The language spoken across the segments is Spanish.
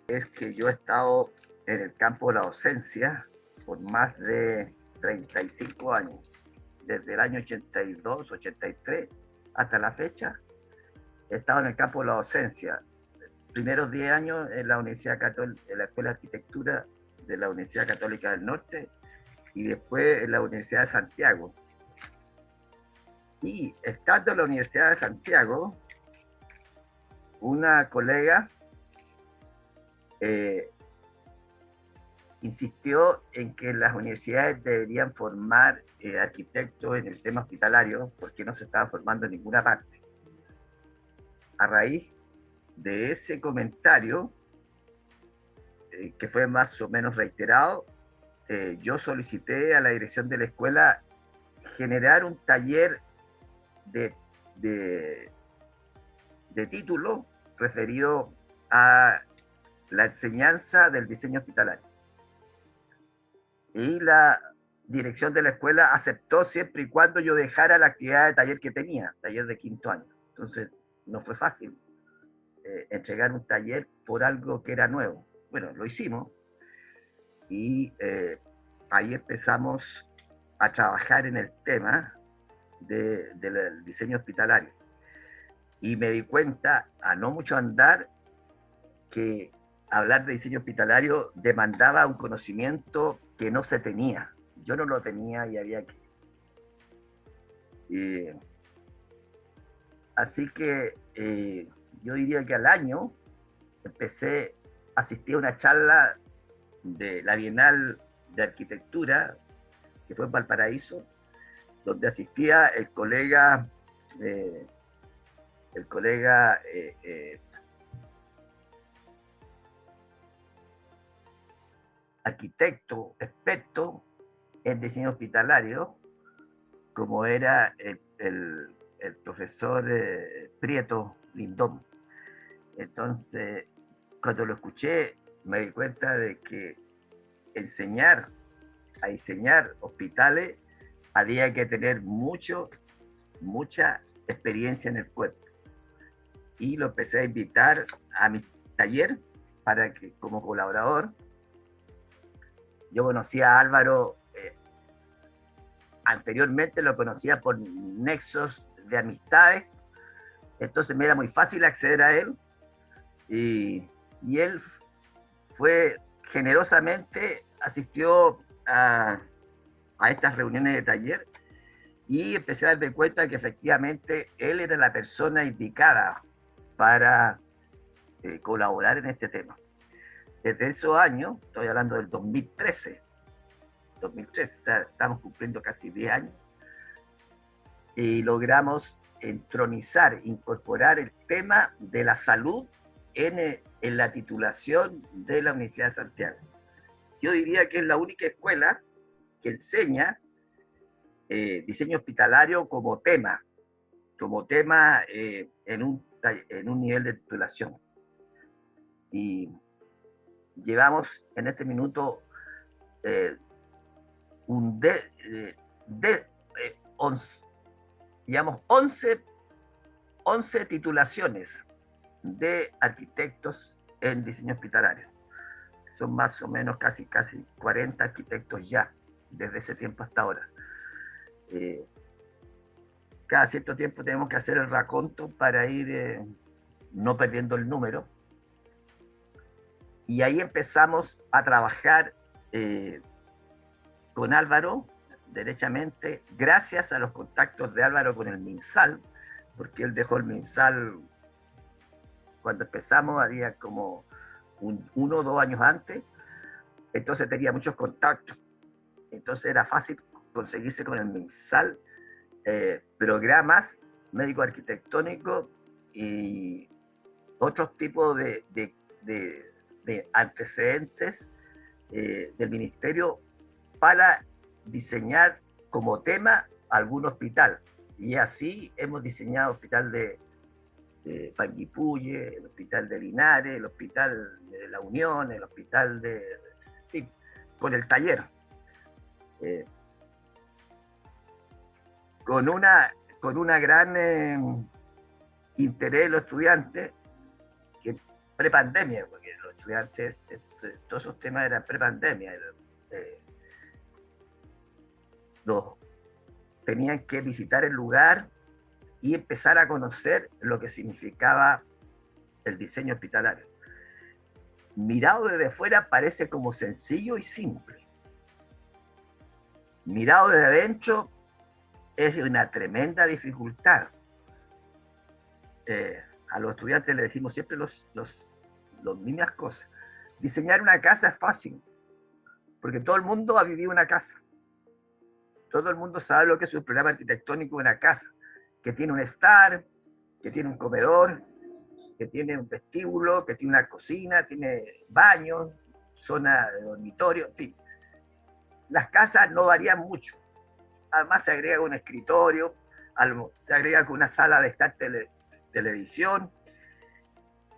es que yo he estado en el campo de la docencia por más de 35 años, desde el año 82, 83 hasta la fecha. He estado en el campo de la docencia. Primeros 10 años en la Universidad Católica, en la Escuela de Arquitectura de la Universidad Católica del Norte y después en la Universidad de Santiago. Y estando en la Universidad de Santiago, una colega insistió en que las universidades deberían formar arquitectos en el tema hospitalario porque no se estaban formando en ninguna parte. A raíz de ese comentario, que fue más o menos reiterado, yo solicité a la dirección de la escuela generar un taller de, de, de título referido a la enseñanza del diseño hospitalario. Y la dirección de la escuela aceptó siempre y cuando yo dejara la actividad de taller que tenía, taller de quinto año. Entonces, no fue fácil entregar un taller por algo que era nuevo. Bueno, lo hicimos y ahí empezamos a trabajar en el tema del diseño hospitalario. Y me di cuenta, a no mucho andar, que hablar de diseño hospitalario demandaba un conocimiento que no se tenía. Yo no lo tenía y había que... así que yo diría que al año empecé a asistir a una charla de la Bienal de Arquitectura, que fue en Valparaíso, donde asistía el colega arquitecto, experto en diseño hospitalario, como era el profesor Prieto Lindón. Entonces, cuando lo escuché, me di cuenta de que enseñar a diseñar hospitales había que tener mucha experiencia en el cuerpo. Y lo empecé a invitar a mi taller para que, como colaborador, yo conocía a Álvaro, anteriormente lo conocía por nexos de amistades, entonces me era muy fácil acceder a él y él fue generosamente, asistió a estas reuniones de taller y empecé a darme cuenta que efectivamente él era la persona indicada para colaborar en este tema. Desde esos años, estoy hablando del 2013, o sea, estamos cumpliendo casi 10 años, y logramos entronizar, incorporar el tema de la salud en la titulación de la Universidad de Santiago. Yo diría que es la única escuela que enseña diseño hospitalario como tema en un nivel de titulación. Y llevamos en este minuto un digamos 11 titulaciones de arquitectos en diseño hospitalario. Son más o menos casi 40 arquitectos ya, desde ese tiempo hasta ahora. Cada cierto tiempo tenemos que hacer el raconto para ir no perdiendo el número. Y ahí empezamos a trabajar con Álvaro, derechamente, gracias a los contactos de Álvaro con el MinSal, porque él dejó el MinSal cuando empezamos, había como 1 o 2 años antes, entonces tenía muchos contactos, entonces era fácil conseguirse con el MinSal programas médico-arquitectónicos y otros tipos de antecedentes del ministerio para diseñar como tema algún hospital. Y así hemos diseñado hospital de Panguipulli, el hospital de Linares, el hospital de La Unión, el hospital sí, con el taller. Con una gran interés de los estudiantes, que prepandemia, porque los estudiantes, todos esos temas eran pre-pandemia. Tenían que visitar el lugar y empezar a conocer lo que significaba el diseño hospitalario. Mirado desde fuera parece como sencillo y simple. Mirado desde adentro es de una tremenda dificultad. A los estudiantes les decimos siempre las mismas cosas. Diseñar una casa es fácil, porque todo el mundo ha vivido una casa. Todo el mundo sabe lo que es un programa arquitectónico de una casa, que tiene un estar, que tiene un comedor, que tiene un vestíbulo, que tiene una cocina, tiene baños, zona de dormitorio, en fin. Las casas no varían mucho. Además se agrega un escritorio, se agrega una sala de estar televisión,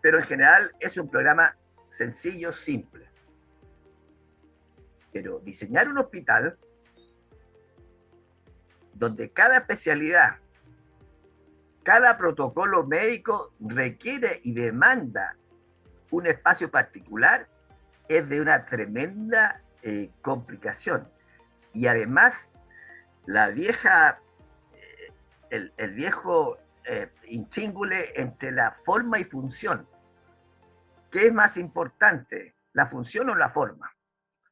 pero en general es un programa sencillo, simple. Pero diseñar un hospital donde cada especialidad, cada protocolo médico requiere y demanda un espacio particular, es de una tremenda complicación. Y además, el viejo inchíngule entre la forma y función. ¿Qué es más importante, la función o la forma?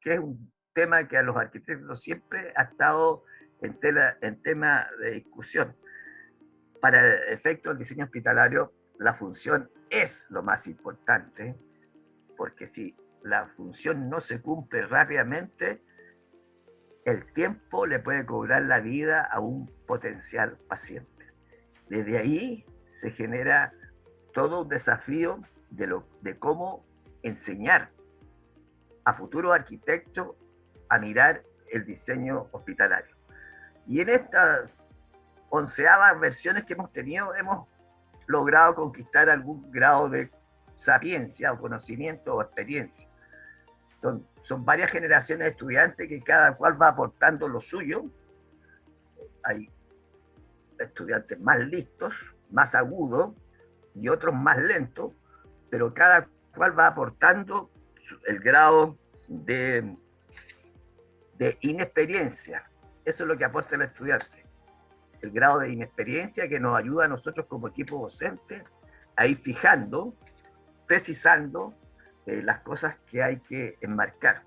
Que es un tema que a los arquitectos siempre ha estado en tema de discusión. Para el efecto del diseño hospitalario, la función es lo más importante, porque si la función no se cumple rápidamente, el tiempo le puede cobrar la vida a un potencial paciente. Desde ahí se genera todo un desafío de cómo enseñar a futuros arquitectos a mirar el diseño hospitalario. Y en estas 11ª versiones que hemos tenido, hemos logrado conquistar algún grado de sapiencia o conocimiento o experiencia. Son varias generaciones de estudiantes que cada cual va aportando lo suyo. Hay estudiantes más listos, más agudos, y otros más lentos, pero cada cual va aportando el grado de inexperiencia. Eso es lo que aporta el estudiante. El grado de inexperiencia que nos ayuda a nosotros como equipo docente a ir fijando, precisando las cosas que hay que enmarcar.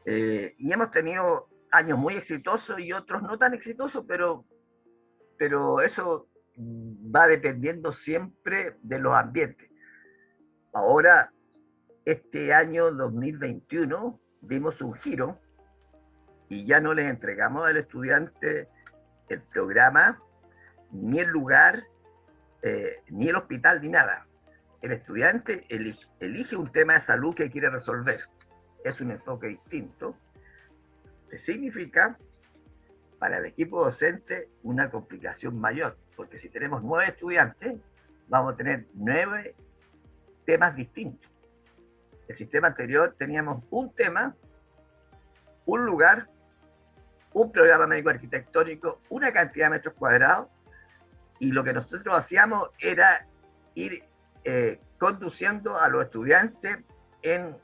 Y hemos tenido años muy exitosos y otros no tan exitosos, pero eso va dependiendo siempre de los ambientes. Ahora, este año 2021, dimos un giro y ya no le entregamos al estudiante el programa, ni el lugar, ni el hospital, ni nada. El estudiante elige un tema de salud que quiere resolver. Es un enfoque distinto, que significa para el equipo docente una complicación mayor, porque si tenemos 9 estudiantes, vamos a tener 9 temas distintos. El sistema anterior teníamos un tema, un lugar, un programa médico arquitectónico, una cantidad de metros cuadrados, y lo que nosotros hacíamos era ir conduciendo a los estudiantes en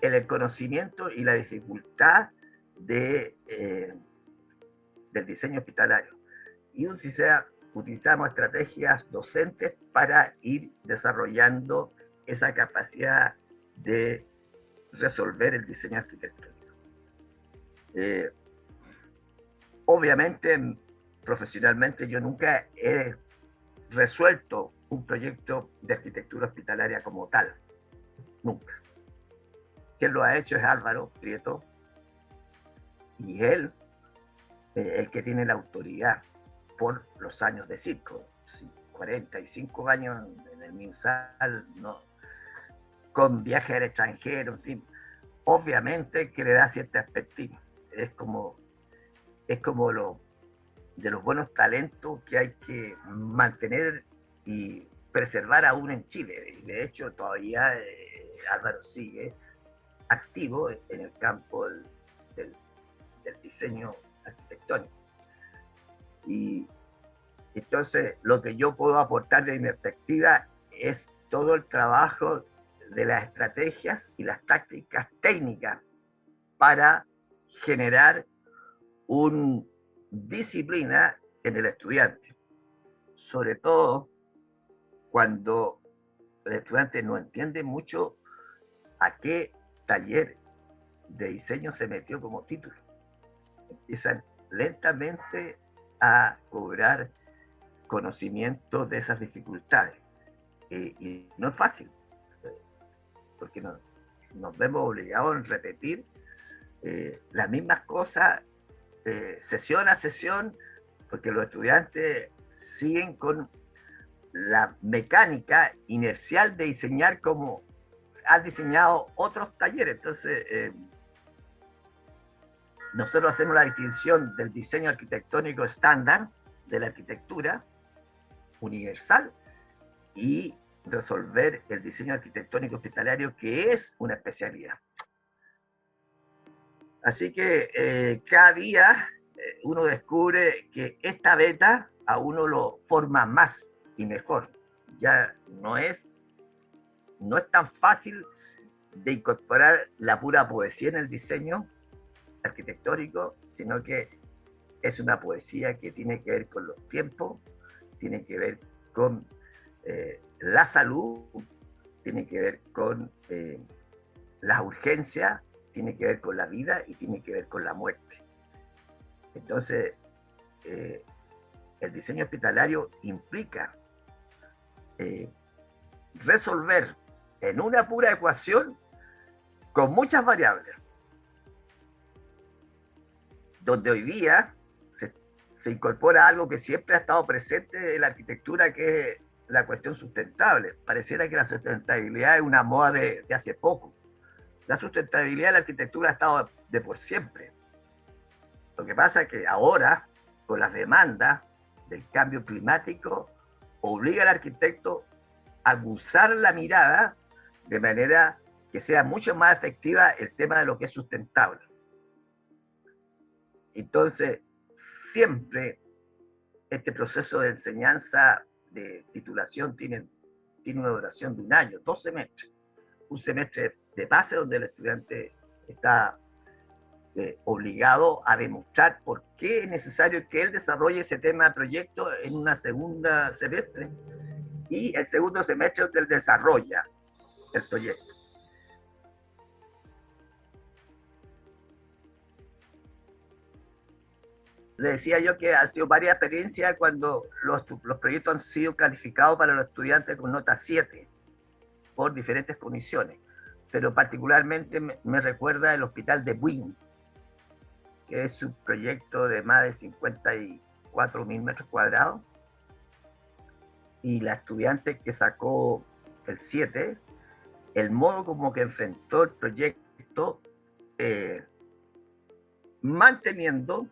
el conocimiento y la dificultad del diseño hospitalario. Y utilizamos estrategias docentes para ir desarrollando esa capacidad de resolver el diseño arquitectónico. Obviamente, profesionalmente, yo nunca he resuelto un proyecto de arquitectura hospitalaria como tal. Nunca. Quien lo ha hecho es Álvaro Prieto, y él, el que tiene la autoridad por los años de circo, 45 años en el MinSal, ¿no? Con viajes al extranjero, en fin. Obviamente que le da cierta expertise. Es como de los buenos talentos que hay que mantener y preservar aún en Chile. De hecho, todavía Álvaro sigue activo en el campo del diseño arquitectónico. Y entonces lo que yo puedo aportar de mi perspectiva es todo el trabajo de las estrategias y las tácticas técnicas para generar una disciplina en el estudiante, sobre todo cuando el estudiante no entiende mucho a qué taller de diseño se metió como título. Empiezan lentamente a cobrar conocimiento de esas dificultades. Y no es fácil, porque nos vemos obligados a repetir las mismas cosas sesión a sesión, porque los estudiantes siguen con la mecánica inercial de diseñar como han diseñado otros talleres. Entonces, nosotros hacemos la distinción del diseño arquitectónico estándar, de la arquitectura universal, y resolver el diseño arquitectónico hospitalario, que es una especialidad. Así que cada día uno descubre que esta beta a uno lo forma más y mejor. Ya no es tan fácil de incorporar la pura poesía en el diseño arquitectónico, sino que es una poesía que tiene que ver con los tiempos, tiene que ver con la salud, tiene que ver con las urgencias, tiene que ver con la vida y tiene que ver con la muerte. Entonces, el diseño hospitalario implica resolver en una pura ecuación con muchas variables, donde hoy día se incorpora algo que siempre ha estado presente en la arquitectura, que es la cuestión sustentable. Pareciera que la sustentabilidad es una moda de hace poco. La sustentabilidad de la arquitectura ha estado de por siempre. Lo que pasa es que ahora, con las demandas del cambio climático, obliga al arquitecto a aguzar la mirada de manera que sea mucho más efectiva el tema de lo que es sustentable. Entonces, siempre este proceso de enseñanza de titulación tiene una duración de un año, 2 semestres. Un semestre de base donde el estudiante está obligado a demostrar por qué es necesario que él desarrolle ese tema de proyecto en una segunda semestre, y el segundo semestre donde él desarrolla el proyecto. Le decía yo que ha sido varias experiencias cuando los proyectos han sido calificados para los estudiantes con nota 7 por diferentes comisiones, pero particularmente me recuerda el hospital de Buin, que es un proyecto de más de 54.000 metros cuadrados, y la estudiante que sacó el 7, el modo como que enfrentó el proyecto, manteniendo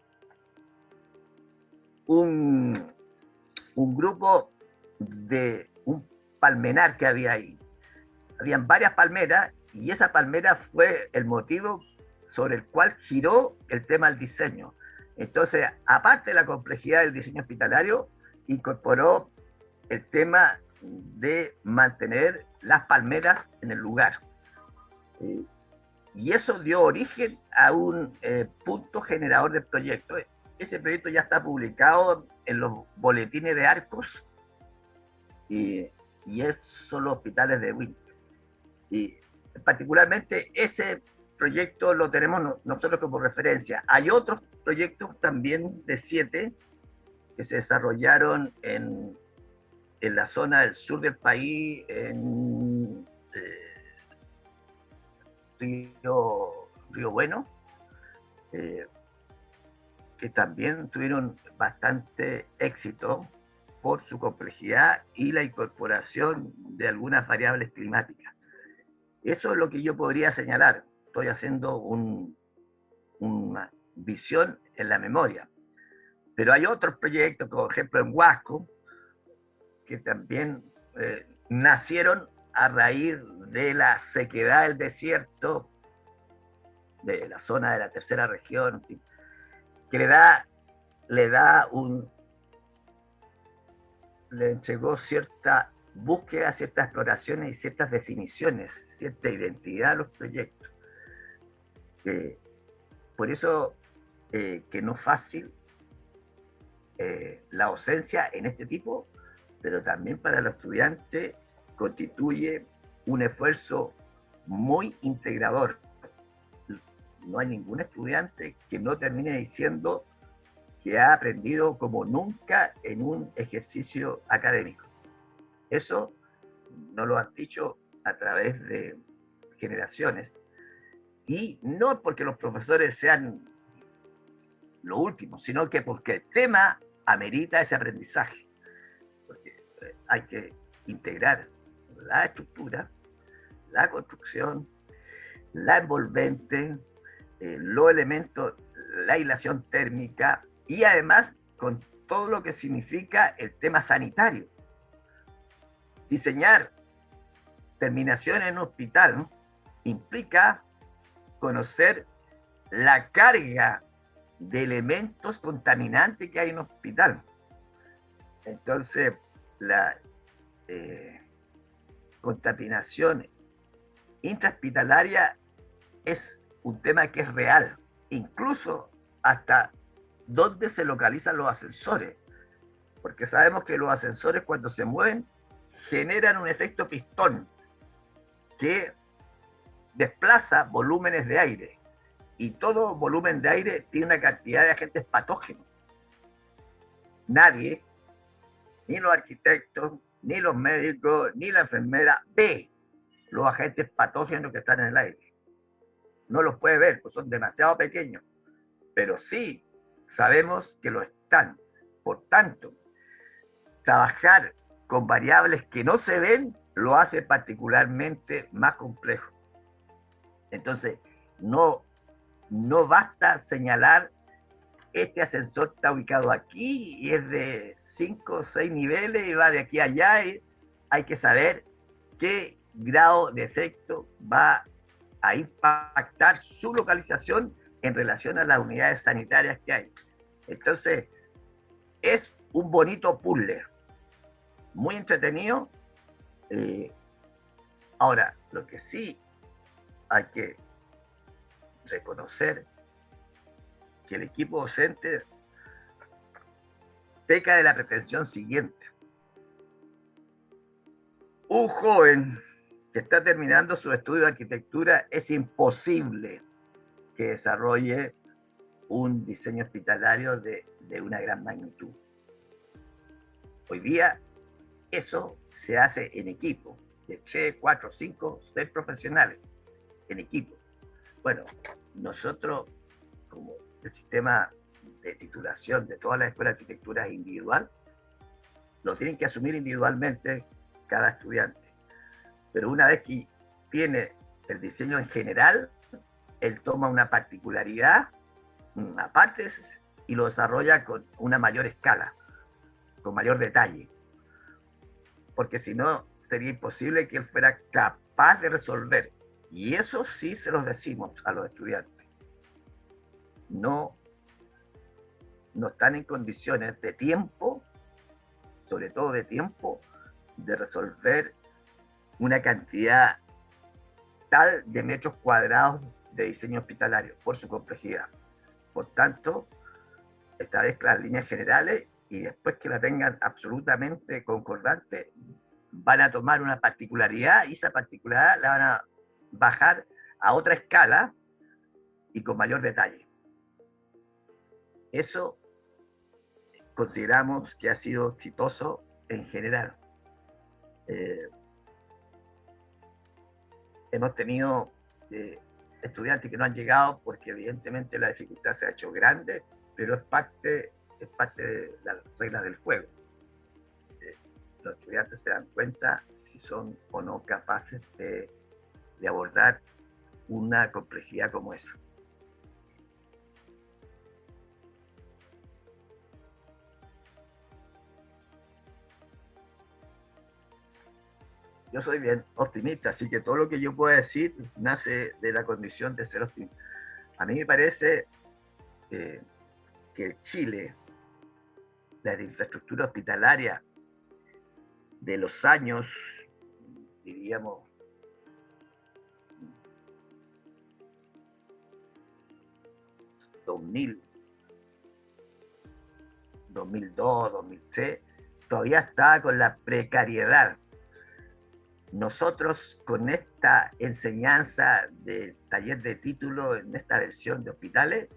un grupo de un palmenar que había ahí. Habían varias palmeras, y esa palmera fue el motivo sobre el cual giró el tema del diseño. Entonces, aparte de la complejidad del diseño hospitalario, incorporó el tema de mantener las palmeras en el lugar. Y eso dio origen a un punto generador del proyecto. Ese proyecto ya está publicado en los boletines de Arcos, y son los hospitales de Buin. Y particularmente ese proyecto lo tenemos nosotros como referencia. Hay otros proyectos también de 7 que se desarrollaron en la zona del sur del país, en Río Bueno, que también tuvieron bastante éxito por su complejidad y la incorporación de algunas variables climáticas. Eso es lo que yo podría señalar. Estoy haciendo una visión en la memoria. Pero hay otros proyectos, por ejemplo en Huasco, que también nacieron a raíz de la sequedad del desierto, de la zona de la tercera región, en fin, que le entregó cierta búsqueda, ciertas exploraciones y ciertas definiciones, cierta identidad a los proyectos. Por eso que no es fácil la docencia en este tipo, pero también para los estudiantes constituye un esfuerzo muy integrador. No hay ningún estudiante que no termine diciendo que ha aprendido como nunca en un ejercicio académico. Eso nos lo han dicho a través de generaciones. Y no porque los profesores sean lo último, sino que porque el tema amerita ese aprendizaje. Porque hay que integrar la estructura, la construcción, la envolvente, los elementos, la aislación térmica y además con todo lo que significa el tema sanitario. Diseñar terminación en un hospital, ¿no?, implica conocer la carga de elementos contaminantes que hay en un hospital. Entonces, la contaminación intrahospitalaria es un tema que es real, incluso hasta dónde se localizan los ascensores, porque sabemos que los ascensores cuando se mueven generan un efecto pistón que desplaza volúmenes de aire, y todo volumen de aire tiene una cantidad de agentes patógenos. Nadie, ni los arquitectos, ni los médicos, ni la enfermera ve los agentes patógenos que están en el aire. No los puede ver, pues son demasiado pequeños, pero sí sabemos que lo están. Por tanto, trabajar con variables que no se ven lo hace particularmente más complejo. Entonces, no basta señalar este ascensor está ubicado aquí y es de 5 o 6 niveles y va de aquí a allá, y hay que saber qué grado de efecto va a impactar su localización en relación a las unidades sanitarias que hay. Entonces, es un bonito puzzle, muy entretenido. Ahora, lo que sí hay que reconocer que el equipo docente peca de la pretensión siguiente. Un joven que está terminando su estudio de arquitectura es imposible que desarrolle un diseño hospitalario de una gran magnitud. Hoy día eso se hace en equipo, de 3, 4, 5, 6 profesionales, en equipo. Bueno, nosotros, como el sistema de titulación de todas las escuelas de arquitectura es individual, lo tienen que asumir individualmente cada estudiante. Pero una vez que tiene el diseño en general, él toma una particularidad aparte y lo desarrolla con una mayor escala, con mayor detalle. Porque si no, sería imposible que él fuera capaz de resolver. Y eso sí se los decimos a los estudiantes. No están en condiciones de tiempo, sobre todo de tiempo, de resolver una cantidad tal de metros cuadrados de diseño hospitalario por su complejidad. Por tanto, establezcan las líneas generales y después que la tengan absolutamente concordante, van a tomar una particularidad y esa particularidad la van a bajar a otra escala y con mayor detalle. Eso consideramos que ha sido exitoso en general. Hemos tenido estudiantes que no han llegado porque evidentemente la dificultad se ha hecho grande, pero es parte de las reglas del juego. Los estudiantes se dan cuenta si son o no capaces de abordar una complejidad como esa. Yo soy bien optimista, así que todo lo que yo pueda decir nace de la condición de ser optimista. A mí me parece que Chile, la infraestructura hospitalaria de los años, diríamos, 2000, 2002, 2003, todavía estaba con la precariedad. Nosotros con esta enseñanza de taller de título en esta versión de hospitales,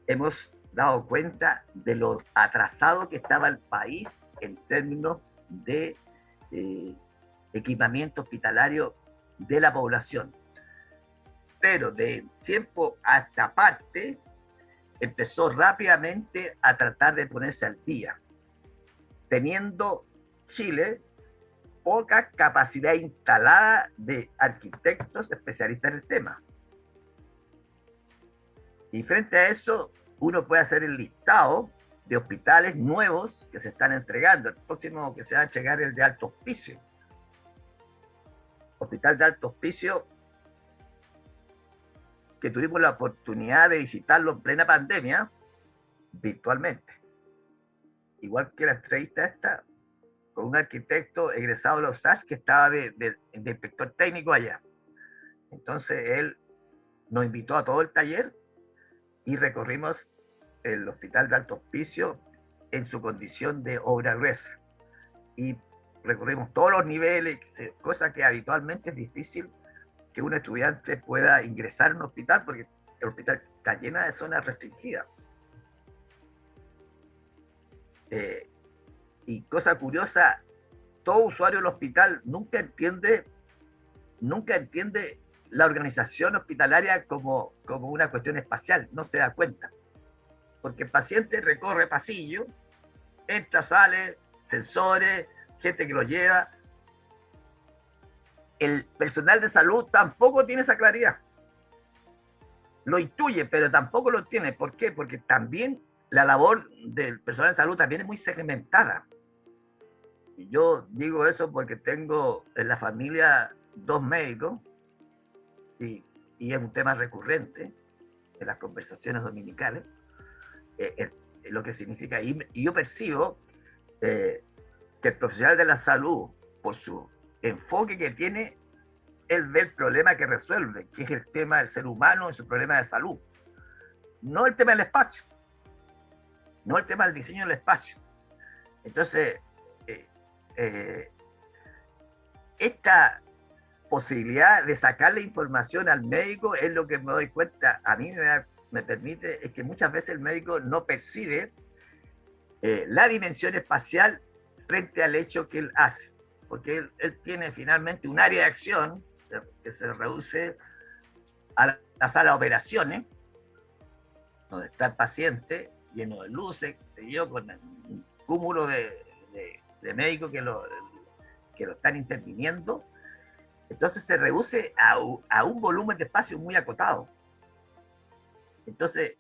hemos dado cuenta de lo atrasado que estaba el país en términos de equipamiento hospitalario de la población. Pero de tiempo a esta parte empezó rápidamente a tratar de ponerse al día, teniendo Chile poca capacidad instalada de arquitectos especialistas en el tema. Y frente a eso, uno puede hacer el listado de hospitales nuevos que se están entregando. El próximo que se va a entregar es el de Alto Hospicio. Hospital de Alto Hospicio, que tuvimos la oportunidad de visitarlo en plena pandemia, virtualmente. Igual que la entrevista esta, con un arquitecto egresado de la USACH que estaba de inspector técnico allá. Entonces él nos invitó a todo el taller y recorrimos el Hospital de Alto Hospicio en su condición de obra gruesa. Y recorrimos todos los niveles, cosa que habitualmente es difícil que un estudiante pueda ingresar a un hospital, porque el hospital está lleno de zonas restringidas. Y cosa curiosa, todo usuario del hospital nunca entiende la organización hospitalaria como una cuestión espacial, no se da cuenta. Porque el paciente recorre pasillo, entra, sale, sensores, gente que lo lleva. El personal de salud tampoco tiene esa claridad. Lo intuye, pero tampoco lo tiene. ¿Por qué? Porque también la labor del personal de salud también es muy segmentada. Y yo digo eso porque tengo en la familia 2 médicos y es un tema recurrente en las conversaciones dominicales, lo que significa, y yo percibo que el profesional de la salud, por su enfoque que tiene, él ve el problema que resuelve, que es el tema del ser humano y su problema de salud. No el tema del espacio, no el tema del diseño del espacio. Entonces, esta posibilidad de sacarle información al médico es lo que me doy cuenta, a mí me permite, es que muchas veces el médico no percibe la dimensión espacial frente al hecho que él hace, porque él tiene finalmente un área de acción que se reduce a la sala de operaciones, donde está el paciente lleno de luces, con un cúmulo de médicos que lo están interviniendo. Entonces se reduce a un volumen de espacio muy acotado. Entonces,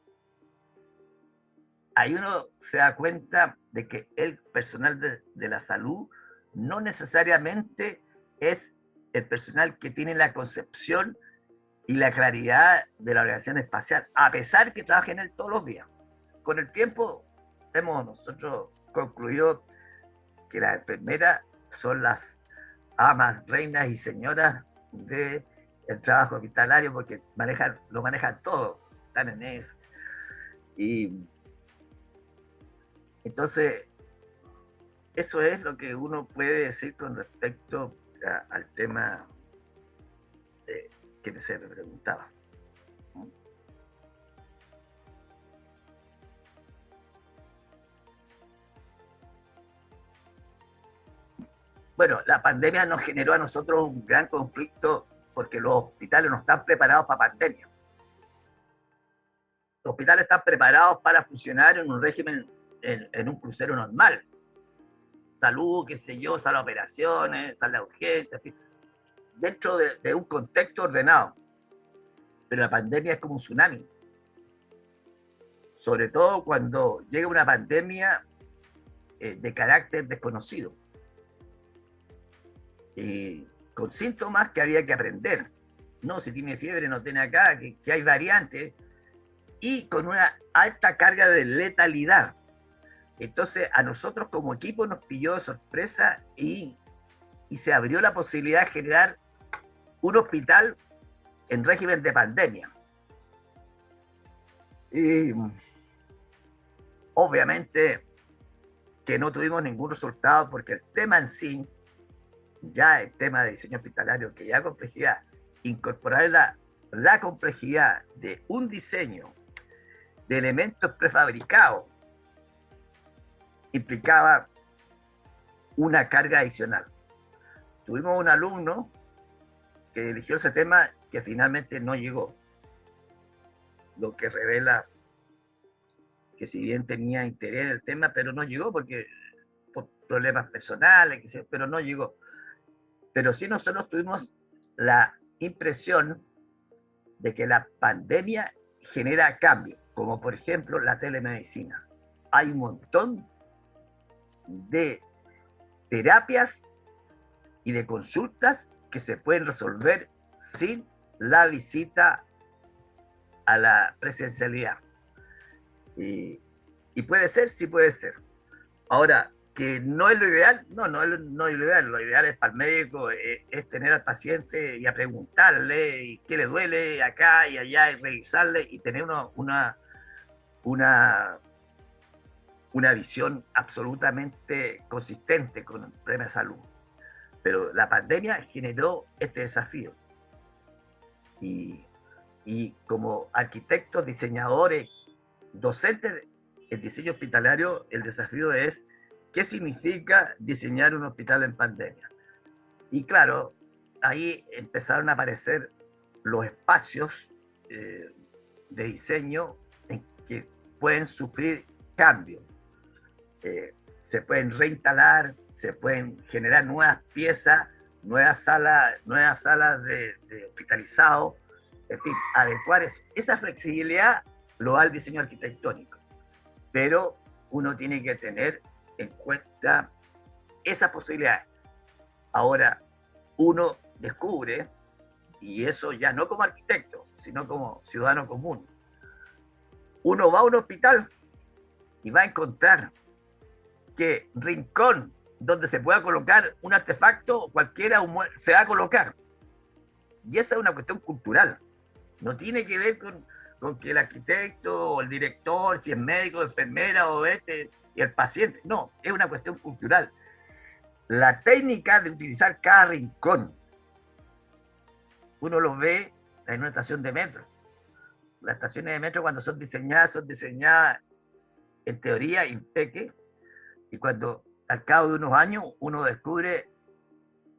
ahí uno se da cuenta de que el personal de la salud no necesariamente es el personal que tiene la concepción y la claridad de la organización espacial, a pesar que trabaja en él todos los días. Con el tiempo hemos nosotros concluido que las enfermeras son las amas, reinas y señoras del trabajo hospitalario, porque lo manejan todo, están en eso. Y entonces, eso es lo que uno puede decir con respecto al tema que se me preguntaba. Bueno, la pandemia nos generó a nosotros un gran conflicto porque los hospitales no están preparados para pandemia. Los hospitales están preparados para funcionar en un régimen, en un crucero normal. Salud, qué sé yo, sala de operaciones, sala de urgencia, en fin, dentro de un contexto ordenado. Pero la pandemia es como un tsunami. Sobre todo cuando llega una pandemia de carácter desconocido. Con síntomas que había que aprender. No, si tiene fiebre, no tiene acá, que hay variantes. Y con una alta carga de letalidad. Entonces a nosotros como equipo nos pilló de sorpresa y se abrió la posibilidad de generar un hospital en régimen de pandemia. Y obviamente que no tuvimos ningún resultado porque el tema en sí, ya el tema de diseño hospitalario, que ya complejidad, incorporar la complejidad de un diseño de elementos prefabricados implicaba una carga adicional. Tuvimos un alumno que eligió ese tema que finalmente no llegó, lo que revela que si bien tenía interés en el tema, pero no llegó porque por problemas personales, pero no llegó. Pero sí nosotros tuvimos la impresión de que la pandemia genera cambios, como por ejemplo la telemedicina. Hay un montón de terapias y de consultas que se pueden resolver sin la visita a la presencialidad. Y puede ser, sí puede ser. Ahora, que no es lo ideal, no es lo ideal. Lo ideal es para el médico, es tener al paciente y a preguntarle qué le duele acá y allá y revisarle y tener una visión absolutamente consistente con el problema de salud. Pero la pandemia generó este desafío. Y como arquitectos, diseñadores, docentes en diseño hospitalario, el desafío es qué significa diseñar un hospital en pandemia. Y claro, ahí empezaron a aparecer los espacios de diseño en que pueden sufrir cambios. Se pueden reinstalar, se pueden generar nuevas piezas, nuevas salas de hospitalizados, en fin, adecuar eso. Esa flexibilidad lo da el diseño arquitectónico, pero uno tiene que tener en cuenta esas posibilidades. Ahora, uno descubre, y eso ya no como arquitecto, sino como ciudadano común, uno va a un hospital y va a encontrar que rincón donde se pueda colocar un artefacto, cualquiera se va a colocar. Y esa es una cuestión cultural. No tiene que ver con que el arquitecto o el director, si es médico, enfermera o y el paciente. No, es una cuestión cultural. La técnica de utilizar cada rincón, uno lo ve en una estación de metro. Las estaciones de metro cuando son diseñadas en teoría impeque, y cuando al cabo de unos años uno descubre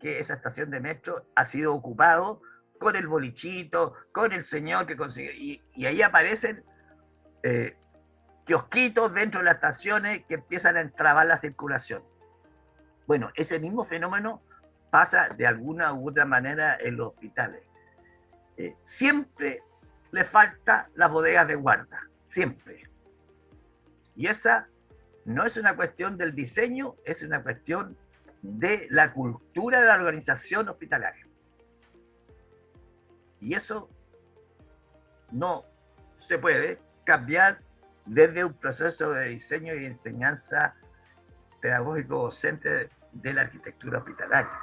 que esa estación de metro ha sido ocupado con el bolichito, con el señor que consigue, y ahí aparecen kiosquitos dentro de las estaciones que empiezan a entrabar la circulación. Bueno, ese mismo fenómeno pasa de alguna u otra manera en los hospitales. Siempre le falta las bodegas de guarda, siempre. Y esa no es una cuestión del diseño, es una cuestión de la cultura de la organización hospitalaria. Y eso no se puede cambiar desde un proceso de diseño y de enseñanza pedagógico docente de la arquitectura hospitalaria.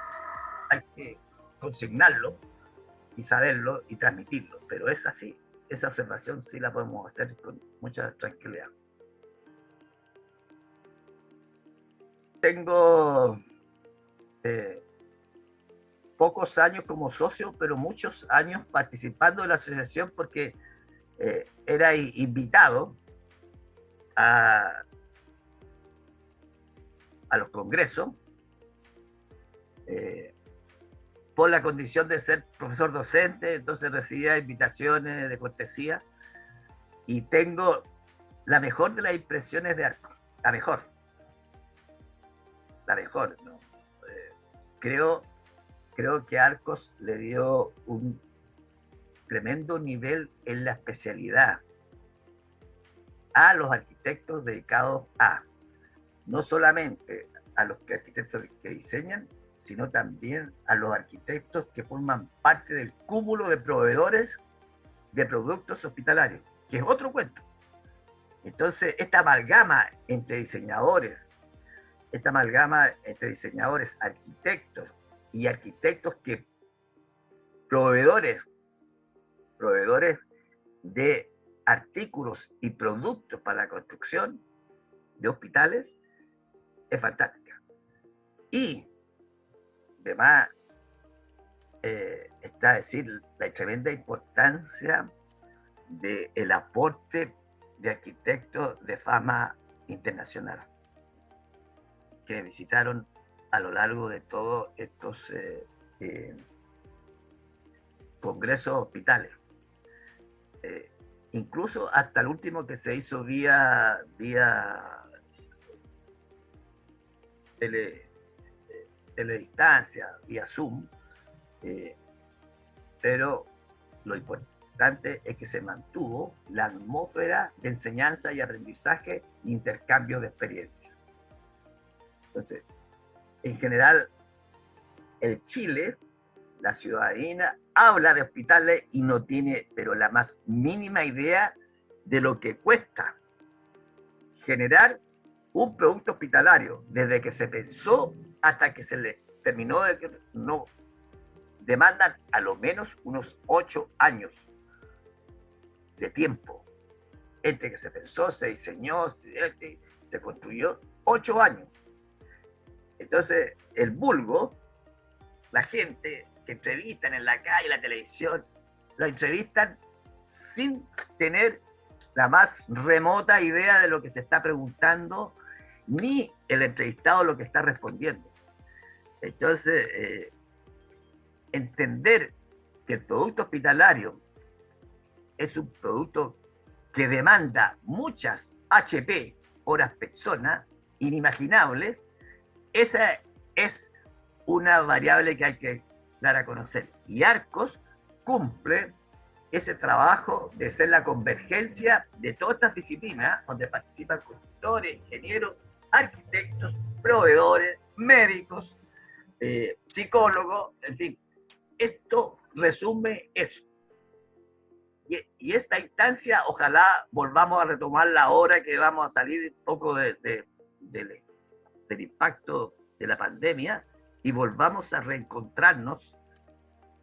Hay que consignarlo y saberlo y transmitirlo, pero es así. Esa observación sí la podemos hacer con mucha tranquilidad. Tengo pocos años como socio, pero muchos años participando de la asociación porque era invitado a los congresos por la condición de ser profesor docente, entonces recibía invitaciones de cortesía y tengo la mejor de las impresiones de Arcos, la mejor, ¿no? Creo que Arcos le dio un tremendo nivel en la especialidad a los arquitectos dedicados a, no solamente a los arquitectos que diseñan, sino también a los arquitectos que forman parte del cúmulo de proveedores de productos hospitalarios, que es otro cuento. Entonces, esta amalgama entre diseñadores, arquitectos y arquitectos que proveedores de artículos y productos para la construcción de hospitales, es fantástica. Y además está a decir la tremenda importancia del aporte de arquitectos de fama internacional que visitaron a lo largo de todos estos congresos hospitales. Incluso hasta el último que se hizo vía teledistancia, vía Zoom, pero lo importante es que se mantuvo la atmósfera de enseñanza y aprendizaje e intercambio de experiencia. Entonces, en general, el Chile, la ciudadanía, habla de hospitales y no tiene, pero la más mínima idea de lo que cuesta generar un producto hospitalario, desde que se pensó hasta que se le terminó de que no demandan a lo menos unos 8 años de tiempo. Entre que se pensó, se diseñó, se construyó, 8 años. Entonces, el vulgo, la gente que entrevistan en la calle, en la televisión, lo entrevistan sin tener la más remota idea de lo que se está preguntando, ni el entrevistado lo que está respondiendo. Entonces, entender que el producto hospitalario es un producto que demanda muchas HP, horas persona, inimaginables, esa es una variable que hay que dar a conocer. Y Arcos cumple ese trabajo de ser la convergencia de todas estas disciplinas, donde participan constructores, ingenieros, arquitectos, proveedores, médicos, psicólogos, en fin. Esto resume eso. Y esta instancia, ojalá volvamos a retomarla ahora que vamos a salir un poco del impacto de la pandemia y volvamos a reencontrarnos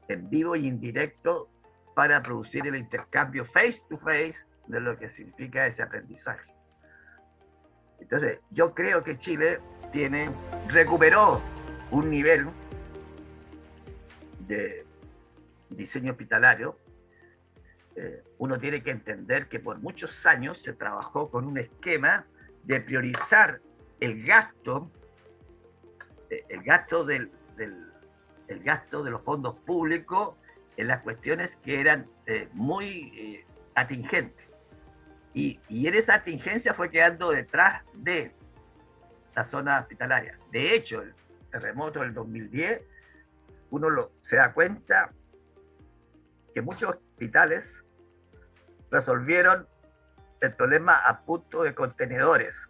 en vivo y en directo para producir el intercambio face to face de lo que significa ese aprendizaje. Entonces, yo creo que Chile recuperó un nivel de diseño hospitalario. Uno tiene que entender que por muchos años se trabajó con un esquema de priorizar el gasto de los fondos públicos en las cuestiones que eran muy atingentes. Y en esa atingencia fue quedando detrás de la zona hospitalaria. De hecho, el terremoto del 2010, uno se da cuenta que muchos hospitales resolvieron el problema a punto de contenedores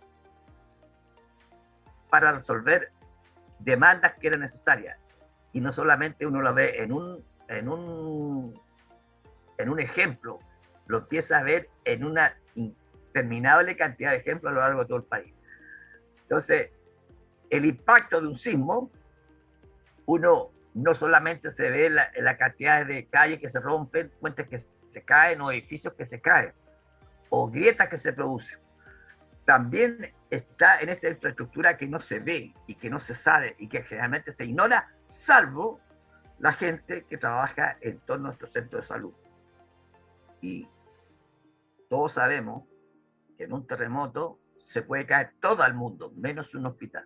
para resolver demandas que eran necesarias. Y no solamente uno lo ve en un ejemplo, lo empieza a ver en una interminable cantidad de ejemplos a lo largo de todo el país. Entonces, el impacto de un sismo, uno no solamente se ve la cantidad de calles que se rompen, puentes que se caen o edificios que se caen, o grietas que se producen. También está en esta infraestructura que no se ve y que no se sabe y que generalmente se ignora, salvo la gente que trabaja en torno a nuestro centro de salud. Y todos sabemos que en un terremoto se puede caer todo el mundo, menos un hospital.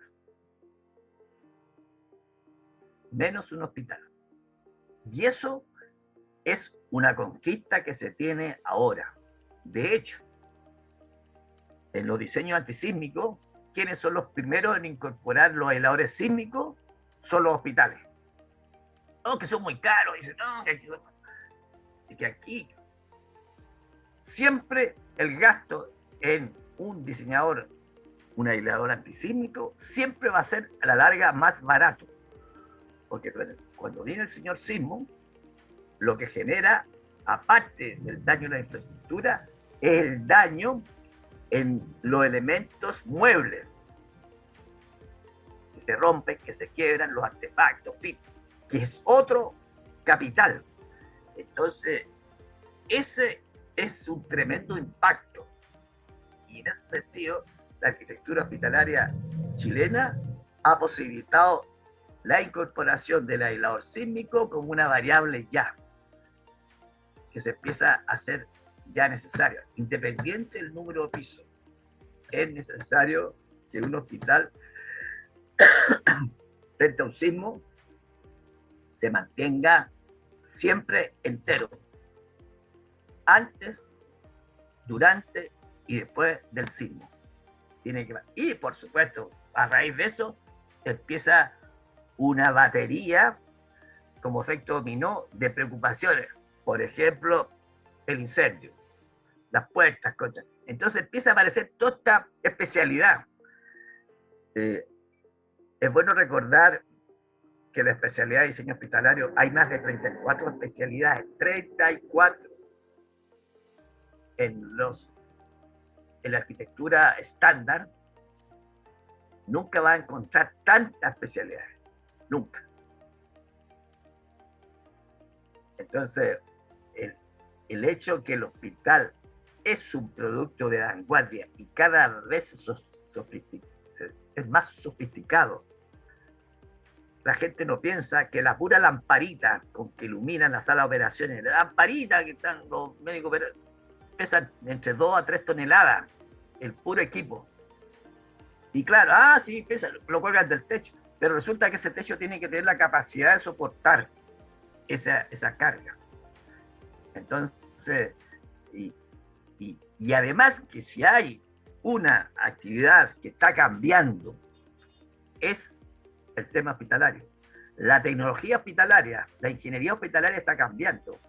Menos un hospital. Y eso es una conquista que se tiene ahora. De hecho, en los diseños antisísmicos, ¿quiénes son los primeros en incorporar los aisladores sísmicos? Son los hospitales. No, que son muy caros. Dicen, no, que aquí siempre el gasto en un diseñador, un aislador antisísmico, siempre va a ser a la larga más barato. Porque cuando viene el señor sismo, lo que genera, aparte del daño a la infraestructura, es el daño en los elementos muebles que se rompen, que se quiebran, los artefactos, en fin, que es otro capital. Entonces, ese es un tremendo impacto. Y en ese sentido, la arquitectura hospitalaria chilena ha posibilitado la incorporación del aislador sísmico como una variable ya, que se empieza a hacer ya necesario, independiente del número de pisos. Es necesario que un hospital frente a un sismo se mantenga siempre entero, antes, durante y después del sismo. Y por supuesto, a raíz de eso empieza una batería como efecto dominó de preocupaciones. Por ejemplo, el incendio, las puertas, cosas. Entonces empieza a aparecer toda esta especialidad. Es bueno recordar que en la especialidad de diseño hospitalario hay más de 34 especialidades, 34 en la arquitectura estándar. Nunca va a encontrar tantas especialidades, nunca. Entonces, el hecho que el hospital es un producto de vanguardia y cada vez es más sofisticado. La gente no piensa que la pura lamparita con que iluminan la sala de operaciones, la lamparita que están los médicos pesan entre 2 a 3 toneladas, el puro equipo. Y claro, sí, pesa, lo cuelgan del techo, pero resulta que ese techo tiene que tener la capacidad de soportar esa carga. Entonces, y además que si hay una actividad que está cambiando, es el tema hospitalario. La tecnología hospitalaria, la ingeniería hospitalaria está cambiando.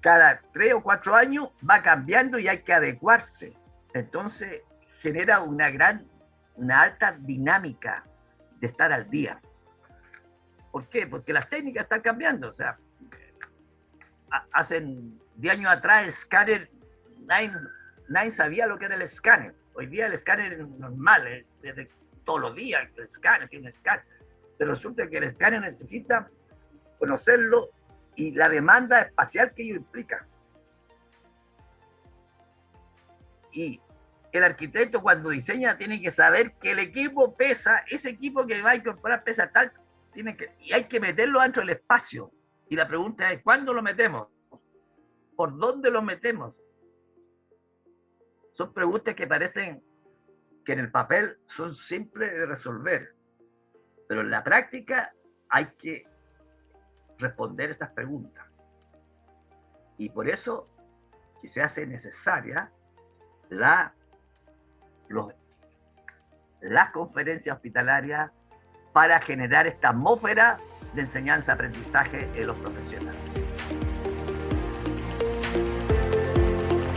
Cada 3 o 4 años va cambiando y hay que adecuarse. Entonces genera una alta dinámica de estar al día. ¿Por qué? Porque las técnicas están cambiando. O sea, hace 10 años atrás el escáner, nadie sabía lo que era el escáner. Hoy día el escáner es normal, desde todos los días el escáner tiene un escáner. Pero resulta que el escáner necesita conocerlo y la demanda espacial que ello implica. Y el arquitecto cuando diseña tiene que saber que el equipo pesa, ese equipo que va a incorporar pesa tal, y hay que meterlo dentro del espacio. Y la pregunta es, ¿cuándo lo metemos? ¿Por dónde lo metemos? Son preguntas que parecen que en el papel son simples de resolver, pero en la práctica hay que responder esas preguntas. Y por eso que se hace necesaria las conferencias hospitalarias para generar esta atmósfera de enseñanza-aprendizaje en los profesionales.